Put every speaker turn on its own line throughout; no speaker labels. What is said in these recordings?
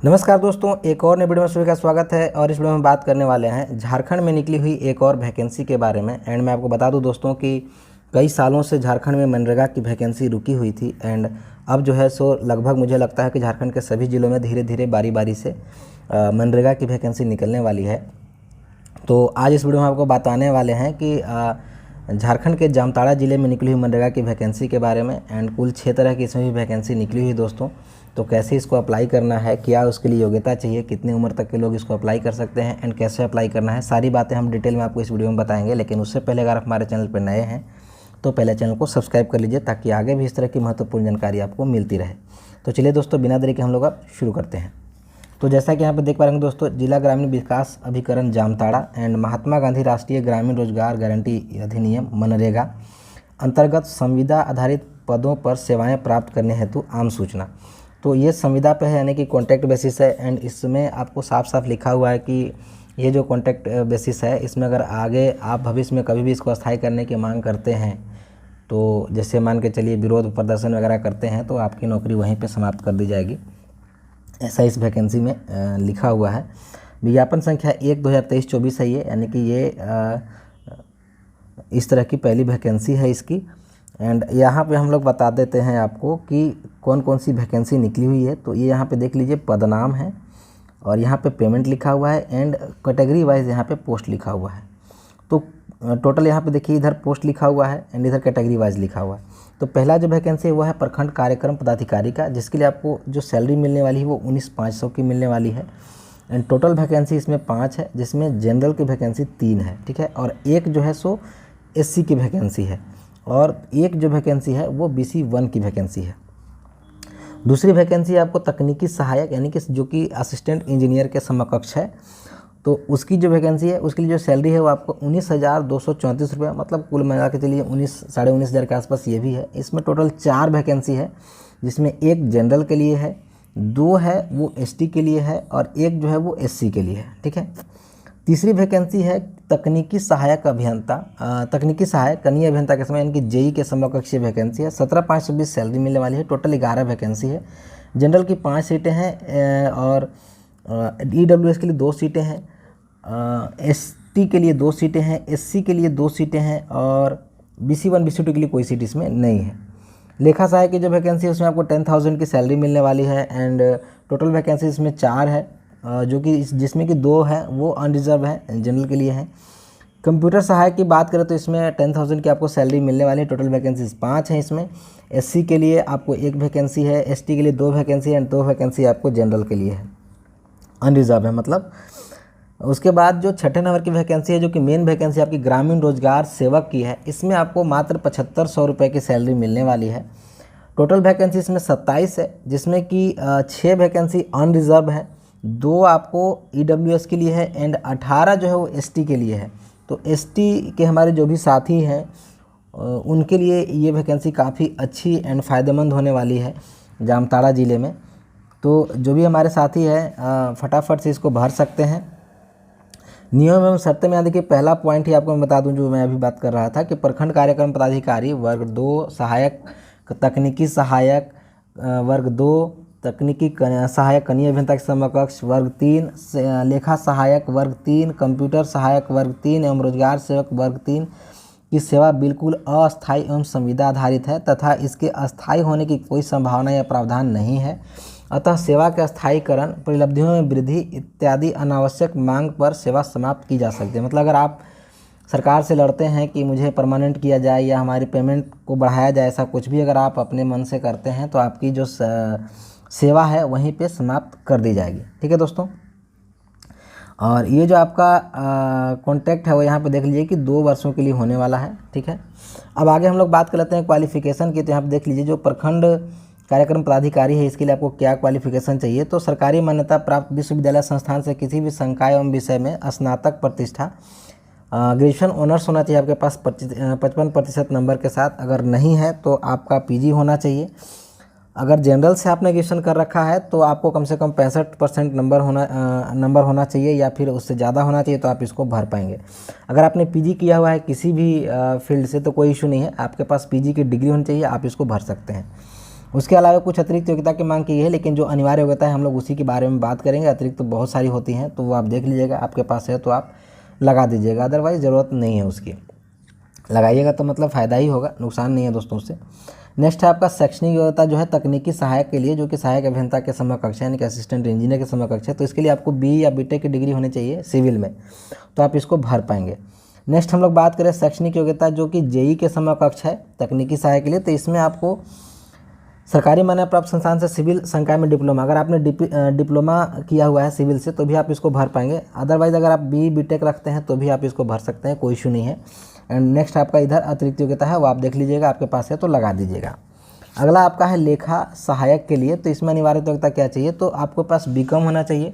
नमस्कार दोस्तों, एक और नई वीडियो में सभी का स्वागत है। और इस वीडियो में बात करने वाले हैं झारखंड में निकली हुई एक और वैकेंसी के बारे में। एंड मैं आपको बता दूं दोस्तों कि कई सालों से झारखंड में मनरेगा की वैकेंसी रुकी हुई थी। एंड अब जो है सो लगभग मुझे लगता है कि झारखंड के सभी ज़िलों में धीरे धीरे बारी बारी से मनरेगा की वैकेंसी निकलने वाली है। तो आज इस वीडियो में आपको बताने वाले हैं कि झारखंड के जामताड़ा ज़िले में निकली हुई मनरेगा की वैकेंसी के बारे में। एंड कुल 6 तरह की इसमें भी वैकेंसी निकली हुई दोस्तों। तो कैसे इसको अप्लाई करना है, क्या उसके लिए योग्यता चाहिए, कितनी उम्र तक के लोग इसको अप्लाई कर सकते हैं एंड कैसे अप्लाई करना है, सारी बातें हम डिटेल में आपको इस वीडियो में बताएंगे। लेकिन उससे पहले अगर आप हमारे चैनल पर नए हैं तो पहले चैनल को सब्सक्राइब कर लीजिए ताकि आगे भी इस तरह की महत्वपूर्ण जानकारी आपको मिलती रहे। तो चलिए दोस्तों, बिना देरी के हम लोग अब शुरू करते हैं। तो जैसा कि यहाँ पर देख पा रहे हैं दोस्तों, जिला ग्रामीण विकास अभिकरण जामताड़ा एंड महात्मा गांधी राष्ट्रीय ग्रामीण रोजगार गारंटी अधिनियम मनरेगा अंतर्गत संविदा आधारित पदों पर सेवाएं प्राप्त करने हेतु आम सूचना। तो ये संविदा पे है, यानी कि कॉन्ट्रैक्ट बेसिस है। एंड इसमें आपको साफ साफ लिखा हुआ है कि ये जो कॉन्ट्रैक्ट बेसिस है, इसमें अगर आगे आप भविष्य में कभी भी इसको अस्थायी करने की मांग करते हैं, तो जैसे मान के चलिए विरोध प्रदर्शन वगैरह करते हैं, तो आपकी नौकरी वहीं पे समाप्त कर दी जाएगी। ऐसा इस वैकेंसी में लिखा हुआ है। विज्ञापन संख्या 1/2023-24 है ये, यानी कि ये इस तरह की पहली वैकेंसी है इसकी। एंड यहाँ पे हम लोग बता देते हैं आपको कि कौन कौन सी वैकेंसी निकली हुई है। तो ये यहाँ पे देख लीजिए, पदनाम है और यहाँ पे पेमेंट लिखा हुआ है एंड कैटेगरी वाइज यहाँ पे पोस्ट लिखा हुआ है। तो टोटल यहाँ पे देखिए, इधर पोस्ट लिखा हुआ है एंड इधर कैटेगरी वाइज लिखा हुआ है। तो पहला जो वैकेंसी है वो है प्रखंड कार्यक्रम पदाधिकारी का, जिसके लिए आपको जो सैलरी मिलने वाली है वो 19,500 की मिलने वाली है। एंड टोटल वैकेंसी इसमें 5 है, जिसमें जनरल की वैकेंसी 3 है, ठीक है। और एक जो है सो SC की वैकेंसी है और एक जो वैकेंसी है वो BC 1 की वैकेंसी है। दूसरी वैकेंसी आपको तकनीकी सहायक, यानी कि जो कि असिस्टेंट इंजीनियर के समकक्ष है। तो उसकी जो वैकेंसी है उसके लिए जो सैलरी है वो आपको 19,234 रुपये, मतलब कुल मिला के चलिए 19 19 हज़ार के आसपास ये भी है। इसमें टोटल 4 वैकेंसी है, जिसमें एक जनरल के लिए है, 2 है वो ST के लिए है और एक जो है वो SC के लिए है, ठीक है। तीसरी वैकेंसी है तकनीकी सहायक अभियंता, तकनीकी सहायक कनीय अभियंता के समय, यानी कि JEE के समकक्ष वैकेंसी है। 17,520 सैलरी मिलने वाली है। टोटल 11 वैकेंसी है। जनरल की 5 सीटें हैं और EWS के लिए 2 सीटें हैं, ST के लिए 2 सीटें हैं, SC के लिए 2 सीटें हैं और BC 1 BC 2 के लिए कोई सीट इसमें नहीं है। लेखा सहायक की जो वैकेंसी है उसमें आपको 10,000 की सैलरी मिलने वाली है। एंड टोटल वैकेंसी इसमें 4 है, जो कि जिसमें कि 2 है वो अनरिजर्व है, जनरल के लिए है। कंप्यूटर सहायक की बात करें तो इसमें 10,000 की आपको सैलरी मिलने वाली है। टोटल वैकेंसी 5 हैं इसमें। SC के लिए आपको 1 वैकेंसी है, ST के लिए 2 वैकेंसी है एंड 2 वैकेंसी आपको जनरल के लिए है, अनरिजर्व है मतलब। उसके बाद जो 6ठे नंबर की वैकेंसी है, जो कि मेन वैकेंसी आपकी ग्रामीण रोजगार सेवक की है, इसमें आपको मात्र 7,500 रुपये की सैलरी मिलने वाली है। टोटल वैकेंसी इसमें 27 है, जिसमें कि 6 वैकेंसी अनरिजर्व है, 2 आपको EWS के लिए है एंड 18 जो है वो ST के लिए है। तो ST के हमारे जो भी साथी हैं उनके लिए ये वैकेंसी काफ़ी अच्छी एंड फ़ायदेमंद होने वाली है जामताड़ा ज़िले में। तो जो भी हमारे साथी हैं फटाफट से इसको भर सकते हैं। नियम एवं शर्तें में यहाँ देखिए, पहला पॉइंट ही आपको मैं बता दूं जो मैं अभी बात कर रहा था कि प्रखंड कार्यक्रम पदाधिकारी वर्ग 2 सहायक तकनीकी सहायक, वर्ग 2 तकनीकी सहायक कनीय अभियंता के समकक्ष, वर्ग 3 लेखा सहायक, वर्ग 3 कंप्यूटर सहायक, वर्ग 3 एवं रोजगार सेवक वर्ग 3 की सेवा बिल्कुल अस्थायी एवं संविदा आधारित है तथा इसके अस्थायी होने की कोई संभावना या प्रावधान नहीं है। अतः सेवा के अस्थायीकरण, परिलब्धियों में वृद्धि इत्यादि अनावश्यक मांग पर सेवा समाप्त की जा सकती है। मतलब अगर आप सरकार से लड़ते हैं कि मुझे परमानेंट किया जाए या हमारी पेमेंट को बढ़ाया जाए, ऐसा कुछ भी अगर आप अपने मन से करते हैं तो आपकी जो सेवा है वहीं पे समाप्त कर दी जाएगी, ठीक है दोस्तों। और ये जो आपका कॉन्ट्रैक्ट है वो यहाँ पे देख लीजिए कि 2 वर्षों के लिए होने वाला है, ठीक है। अब आगे हम लोग बात कर लेते हैं क्वालिफिकेशन की। तो यहाँ पे देख लीजिए, जो प्रखंड कार्यक्रम पदाधिकारी है इसके लिए आपको क्या क्वालिफिकेशन चाहिए। तो सरकारी मान्यता प्राप्त विश्वविद्यालय संस्थान से किसी भी संकाय एवं विषय में स्नातक प्रतिष्ठा, ग्रेजुएशन ऑनर्स होना चाहिए आपके पास 55% नंबर के साथ। अगर नहीं है तो आपका PG होना चाहिए। अगर जनरल से आपने ग्रेजुएशन कर रखा है तो आपको कम से कम 65% नंबर होना चाहिए या फिर उससे ज़्यादा होना चाहिए, तो आप इसको भर पाएंगे। अगर आपने PG किया हुआ है किसी भी फील्ड से तो कोई इशू नहीं है, आपके पास PG की डिग्री होनी चाहिए, आप इसको भर सकते हैं। उसके अलावा कुछ अतिरिक्त योग्यता की मांग की है, लेकिन जो अनिवार्य योग्यता है हम लोग उसी के बारे में बात करेंगे। अतिरिक्त तो बहुत सारी होती हैं, तो वो आप देख लीजिएगा, आपके पास है तो आप लगा दीजिएगा, अदरवाइज़ ज़रूरत नहीं है उसकी। लगाइएगा तो मतलब फ़ायदा ही होगा, नुकसान नहीं है दोस्तों उससे। नेक्स्ट है आपका शैक्षणिक योग्यता जो है तकनीकी सहायक के लिए, जो कि सहायक अभियंता के समकक्ष है, यानी कि असिस्टेंट इंजीनियर के समकक्ष है। तो इसके लिए आपको बी या बीटेक की डिग्री होनी चाहिए सिविल में, तो आप इसको भर पाएंगे। नेक्स्ट हम लोग बात करें शैक्षणिक योग्यता जो कि जेई के समकक्ष है तकनीकी सहायक के लिए, तो इसमें आपको सरकारी मान्यता प्राप्त संस्थान से सिविल संकाय में डिप्लोमा, अगर आपने डिप्लोमा किया हुआ है सिविल से तो भी आप इसको भर पाएंगे। अदरवाइज़ अगर आप बी बीटेक रखते हैं तो भी आप इसको भर सकते हैं, कोई इशू नहीं है। एंड नेक्स्ट आपका इधर अतिरिक्त योग्यता है, वो आप देख लीजिएगा, आपके पास है तो लगा दीजिएगा। अगला आपका है लेखा सहायक के लिए, तो इसमें अनिवार्य योग्यता क्या चाहिए, तो आपके पास बीकॉम होना चाहिए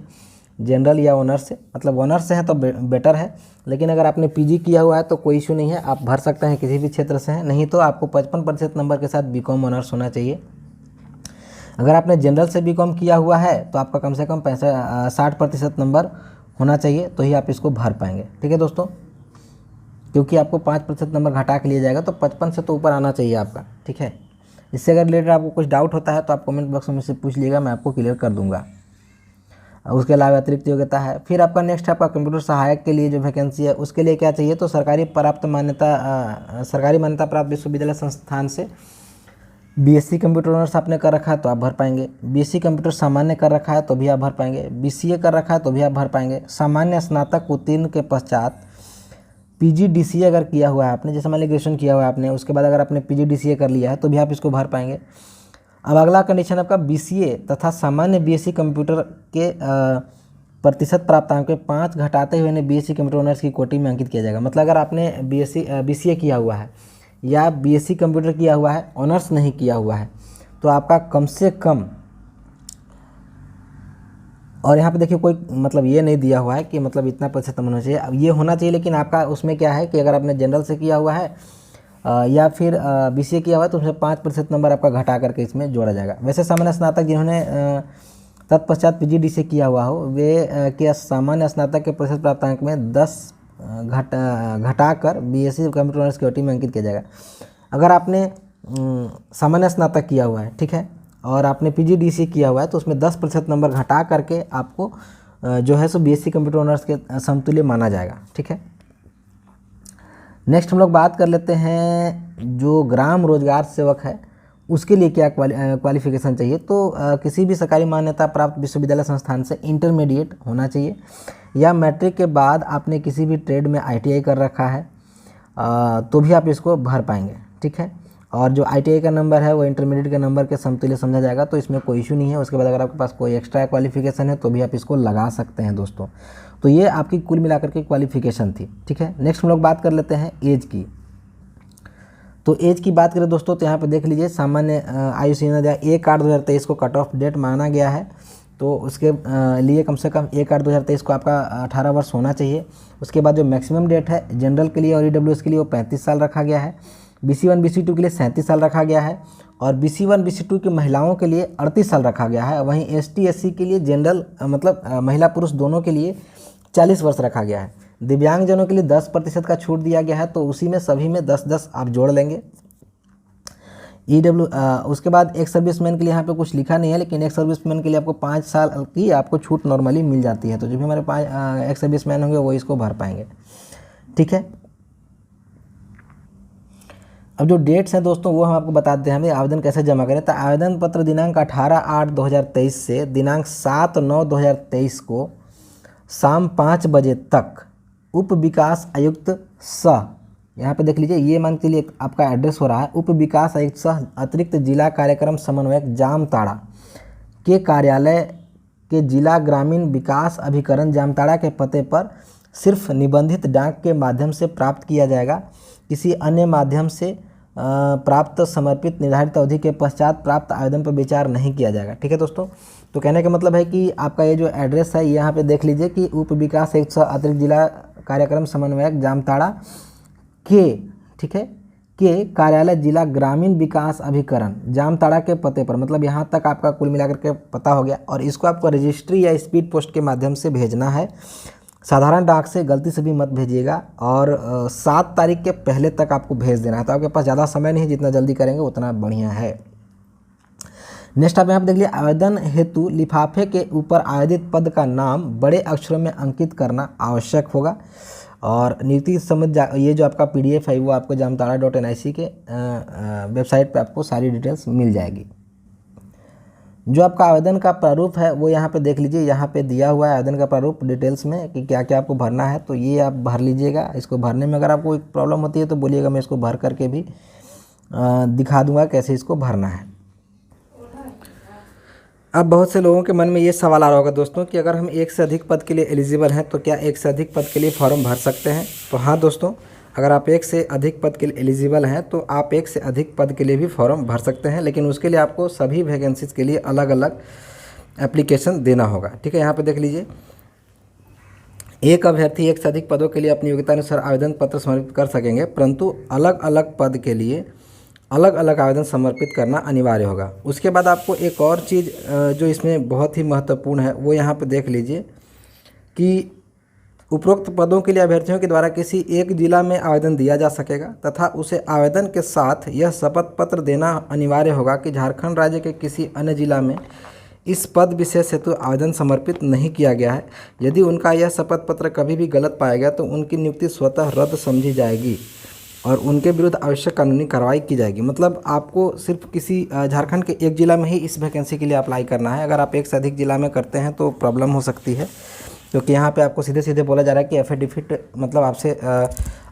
जनरल या ऑनर्स से, मतलब ऑनर्स से है तो बेटर है, लेकिन अगर आपने पीजी किया हुआ है तो कोई इशू नहीं है, आप भर सकते हैं, किसी भी क्षेत्र से हैं। नहीं तो आपको 55% नंबर के साथ बीकॉम ऑनर्स होना चाहिए। अगर आपने जनरल से बीकॉम किया हुआ है तो आपका कम से कम 60% नंबर होना चाहिए, तो ही आप इसको भर पाएंगे। ठीक है दोस्तों, क्योंकि आपको 5% नंबर घटा के लिया जाएगा, तो 55 से तो ऊपर आना चाहिए आपका। ठीक है, इससे अगर रिलेटेड आपको कुछ डाउट होता है तो आप कमेंट बॉक्स में मुझसे पूछ लीजिएगा, मैं आपको क्लियर कर दूंगा। उसके अलावा अतिरिक्त योग्यता है। फिर आपका नेक्स्ट आपका कंप्यूटर सहायक के लिए जो वैकेंसी है उसके लिए क्या चाहिए, तो सरकारी मान्यता प्राप्त विश्वविद्यालय संस्थान से बीएससी कंप्यूटर ऑनर्स आपने कर रखा है तो आप भर पाएंगे, बीएससी कंप्यूटर सामान्य कर रखा है तो भी आप भर पाएंगे, बीसीए कर रखा है तो भी आप भर पाएंगे। सामान्य स्नातक उत्तीर्ण के पश्चात पीजीडीसीए अगर किया हुआ है आपने, जैसे मान लीजिए ग्रेजुएशन किया हुआ है आपने, उसके बाद अगर आपने पीजीडीसीए कर लिया है तो भी आप इसको भर पाएंगे। अब अगला कंडीशन आपका बीसीए तथा सामान्य बीएससी कंप्यूटर के प्रतिशत प्राप्तांक के 5 घटाते हुए बीएससी कंप्यूटर ऑनर्स की कोटि में अंकित किया जाएगा। मतलब अगर आपने बीसीए किया हुआ है या बीएससी कंप्यूटर किया हुआ है, ऑनर्स नहीं किया हुआ है, तो आपका कम से कम, और यहाँ पे देखिए कोई मतलब ये नहीं दिया हुआ है कि मतलब इतना प्रतिशत होना चाहिए, अब ये होना चाहिए, लेकिन आपका उसमें क्या है कि अगर आपने जनरल से किया हुआ है या फिर बीसीए किया हुआ है तो उसमें 5% नंबर आपका घटा करके इसमें जोड़ा जाएगा। वैसे सामान्य स्नातक जिन्होंने तत्पश्चात पीजीडीसीए किया हुआ हो वे के सामान्य स्नातक के प्रतिशत प्राप्तांक में 10 घटाकर बीएससी कंप्यूटर ऑनर्स की कोटि में अंकित किया जाएगा। अगर आपने सामान्य स्नातक किया हुआ है, ठीक है, और आपने पीजीडीसीए किया हुआ है तो उसमें 10% नंबर घटा करके आपको जो है सो बीएससी कंप्यूटर ऑनर्स के समतुल्य माना जाएगा। ठीक है, नेक्स्ट हम लोग बात कर लेते हैं जो ग्राम रोजगार सेवक है उसके लिए क्या क्वालिफिकेशन चाहिए। तो किसी भी सरकारी मान्यता प्राप्त विश्वविद्यालय संस्थान से इंटरमीडिएट होना चाहिए, या मैट्रिक के बाद आपने किसी भी ट्रेड में आईटीआई कर रखा है तो भी आप इसको भर पाएंगे। ठीक है, और जो आईटीआई का नंबर है वो इंटरमीडिएट के नंबर के समतुल्य समझा जाएगा, तो इसमें कोई इशू नहीं है। उसके बाद अगर आपके पास कोई एक्स्ट्रा क्वालिफिकेशन है तो भी आप इसको लगा सकते हैं दोस्तों। तो ये आपकी कुल मिलाकर के क्वालिफिकेशन थी। ठीक है, नेक्स्ट हम लोग बात कर लेते हैं एज की। तो एज की बात करें दोस्तों तो यहाँ पे देख लीजिए सामान्य आयु सीमा 1/8/2023 को कट ऑफ डेट माना गया है, तो उसके लिए कम से कम 1/8/2023 को आपका 18 वर्ष होना चाहिए। उसके बाद जो मैक्सिमम डेट है जनरल के लिए और ईडब्ल्यूएस के लिए वो 35 साल रखा गया है, BC1 BC2 के लिए 37 साल रखा गया है, और BC1 BC2 की महिलाओं के लिए 38 साल रखा गया है। वहीं ST SC के लिए जनरल मतलब महिला पुरुष दोनों के लिए 40 वर्ष रखा गया है। दिव्यांगजनों के लिए 10% का छूट दिया गया है, तो उसी में सभी में 10-10 आप जोड़ लेंगे। उसके बाद एक सर्विसमैन के लिए यहाँ पे कुछ लिखा नहीं है, लेकिन एक सर्विसमैन के लिए आपको 5 साल की आपको छूट नॉर्मली मिल जाती है, तो जो भी हमारे 5 एक सर्विसमैन होंगे वो इसको भर पाएंगे। ठीक है, अब जो डेट्स हैं दोस्तों वो हम आपको बताते हैं हमें आवेदन कैसे जमा करें। तो आवेदन पत्र दिनांक 18/8/2023 से दिनांक 7/9/2023 को शाम 5 बजे तक उप विकास आयुक्त सह, यहाँ पे देख लीजिए ये मान के लिए आपका एड्रेस हो रहा है, उप विकास आयुक्त सह अतिरिक्त जिला कार्यक्रम समन्वयक जामताड़ा के कार्यालय के जिला ग्रामीण विकास अभिकरण जामताड़ा के पते पर सिर्फ निबंधित डाक के माध्यम से प्राप्त किया जाएगा। किसी अन्य माध्यम से प्राप्त समर्पित निर्धारित अवधि के पश्चात प्राप्त आवेदन पर विचार नहीं किया जाएगा। ठीक है दोस्तों, तो कहने का मतलब है कि आपका ये जो एड्रेस है यहाँ पे देख लीजिए कि उप विकास आयुक्त सह अतिरिक्त जिला कार्यक्रम समन्वयक जामताड़ा के, ठीक है, के कार्यालय जिला ग्रामीण विकास अभिकरण जामताड़ा के पते पर, मतलब यहाँ तक आपका कुल मिलाकर के पता हो गया, और इसको आपको रजिस्ट्री या स्पीड पोस्ट के माध्यम से भेजना है। साधारण डाक से गलती से भी मत भेजिएगा, और 7 तारीख के पहले तक आपको भेज देना है। तो आपके पास ज़्यादा समय नहीं है, जितना जल्दी करेंगे उतना बढ़िया है। नेक्स्ट आप यहाँ पे देख लीजिए, आवेदन हेतु लिफाफे के ऊपर आवेदित पद का नाम बड़े अक्षरों में अंकित करना आवश्यक होगा। और नियुक्ति संबंध ये जो आपका PDF है वो आपको जामताड़ा.nic के वेबसाइट पे आपको सारी डिटेल्स मिल जाएगी। जो आपका आवेदन का प्रारूप है वो यहाँ पे देख लीजिए, यहाँ पे दिया हुआ है आवेदन का प्रारूप डिटेल्स में कि क्या क्या आपको भरना है, तो ये आप भर लीजिएगा। इसको भरने में अगर आपको कोई प्रॉब्लम होती है तो बोलिएगा, मैं इसको भर करके भी दिखा दूंगा कैसे इसको भरना है। अब बहुत से लोगों के मन में ये सवाल आ रहा होगा दोस्तों कि अगर हम एक से अधिक पद के लिए एलिजिबल हैं तो क्या एक से अधिक पद के लिए फॉर्म भर सकते हैं। तो हाँ दोस्तों, अगर आप एक से अधिक पद के लिए एलिजिबल हैं तो आप एक से अधिक पद के लिए भी फॉर्म भर सकते हैं, लेकिन उसके लिए आपको सभी वैकेंसीज़ के लिए अलग अलग एप्लीकेशन देना होगा। ठीक है, यहाँ पे देख लीजिए, एक अभ्यर्थी एक से अधिक पदों के लिए अपनी योग्यता अनुसार आवेदन पत्र समर्पित कर सकेंगे, परंतु अलग अलग पद के लिए अलग अलग आवेदन समर्पित करना अनिवार्य होगा। उसके बाद आपको एक और चीज़ जो इसमें बहुत ही महत्वपूर्ण है वो यहाँ पे देख लीजिए कि उपरोक्त पदों के लिए अभ्यर्थियों के द्वारा किसी एक जिला में आवेदन दिया जा सकेगा तथा उसे आवेदन के साथ यह शपथ पत्र देना अनिवार्य होगा कि झारखंड राज्य के किसी अन्य जिला में इस पद विशेष हेतु आवेदन समर्पित नहीं किया गया है। यदि उनका यह शपथ पत्र कभी भी गलत पाया गया तो उनकी नियुक्ति स्वतः रद्द समझी जाएगी और उनके विरुद्ध आवश्यक कानूनी कार्रवाई की जाएगी। मतलब आपको सिर्फ किसी झारखंड के एक ज़िला में ही इस वैकेंसी के लिए अप्लाई करना है। अगर आप एक से अधिक ज़िला में करते हैं तो प्रॉब्लम हो सकती है, क्योंकि यहाँ पे आपको सीधे सीधे बोला जा रहा है कि एफिडेविट मतलब आपसे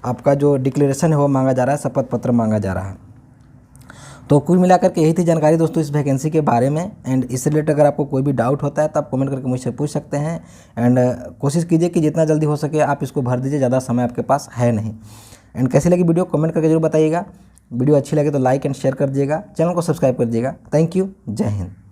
आपका जो डिक्लेरेशन है वो मांगा जा रहा है, शपथ पत्र मांगा जा रहा है। तो कुल मिलाकर के यही थी जानकारी दोस्तों इस वैकेंसी के बारे में। एंड इससे रिलेटेड अगर आपको कोई भी डाउट होता है तो आप कमेंट करके मुझसे पूछ सकते हैं। एंड कोशिश कीजिए कि जितना जल्दी हो सके आप इसको भर दीजिए, ज़्यादा समय आपके पास है नहीं। एंड कैसी लगी वीडियो कमेंट करके जरूर बताइएगा। वीडियो अच्छी लगे तो लाइक एंड शेयर कर दीजिएगा, चैनल को सब्सक्राइब कर दीजिएगा। थैंक यू, जय हिंद।